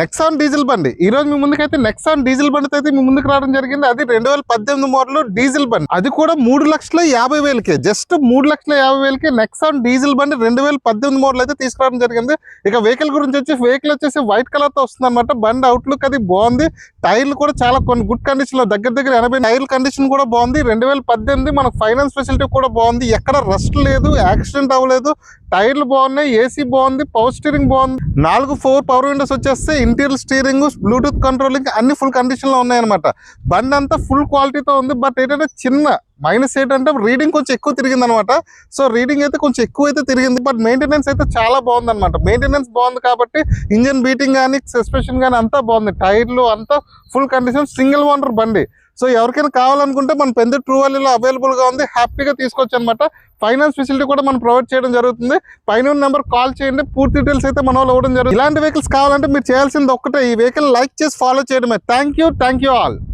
Nexon diesel బండి ఈ రోజు మీ ముందుకైతే నెక్సాన్ డీజిల్ బండితో అయితే మీ ముందుకు రావడం జరిగింది. అది 2018 మోడల్ డీజిల్ బండి, అది కూడా 3,50,000కే, జస్ట్ 3,50,000కే నెక్సాన్ డీజిల్ బండి 2018 మోడల్ అయితే తీసుకురావడం జరిగింది. ఇక వెహికల్ గురించి వెహికల్ వచ్చేసి వైట్ కలర్ తో వస్తుంది అనమాట. బండి అవుట్లుక్ అది బాగుంది. టైర్లు కూడా చాలా కొన్ని గుడ్ కండిషన్ లో, దగ్గర 80 టైర్ల కండిషన్ కూడా బాగుంది. 2018 మనకు ఫైనాన్స్ ఫెసిలిటీ కూడా బాగుంది. ఎక్కడ రస్ట్ లేదు, యాక్సిడెంట్ అవ్వలేదు. టైర్లు బాగున్నాయి, ఏసీ బాగుంది, పవర్ స్టీరింగ్ బాగుంది. 4 పవర్ విండోస్ వచ్చేస్తే ఇంటీరియర్ స్టీరింగ్, బ్లూటూత్ కంట్రోలింగ్ అన్ని ఫుల్ కండిషన్ లో ఉన్నాయన్నమాట. బండి అంతా ఫుల్ క్వాలిటీతో ఉంది. బట్ ఏంటంటే చిన్న మైనస్ ఏంటంటే రీడింగ్ కొంచెం ఎక్కువ తిరిగింది అనమాట. సో రీడింగ్ అయితే కొంచెం ఎక్కువ అయితే తిరిగింది. బట్ మెయింటెనెన్స్ అయితే చాలా బాగుంది అనమాట. మెయింటెనెన్స్ బాగుంది కాబట్టి ఇంజన్ బీటింగ్ కానీ సస్పెన్షన్ కానీ అంతా బాగుంది. టైర్లు అంతా ఫుల్ కండిషన్, సింగిల్ ఓనర్ బండి. సో ఎవరికైనా కావాలనుకుంటే మన పెద్ద ట్రూ వాల్యూలో అవైలబుల్ గా ఉంది, హ్యాపీగా తీసుకోవచ్చు అనమాట. ఫైనాన్స్ ఫెసిలిటీ కూడా మనం ప్రొవైడ్ చేయడం జరుగుతుంది. పైన నెంబర్ కాల్ చేయండి, పూర్తి డీటెయిల్స్ అయితే మన వాళ్ళు ఇవ్వడం జరుగుతుంది. ఇలాంటి వెహికల్స్ కావాలంటే మీరు చేయాల్సింది ఒక్కటే, ఈ వెహికల్ లైక్ చేసి ఫాలో చేయడమే. Thank you all.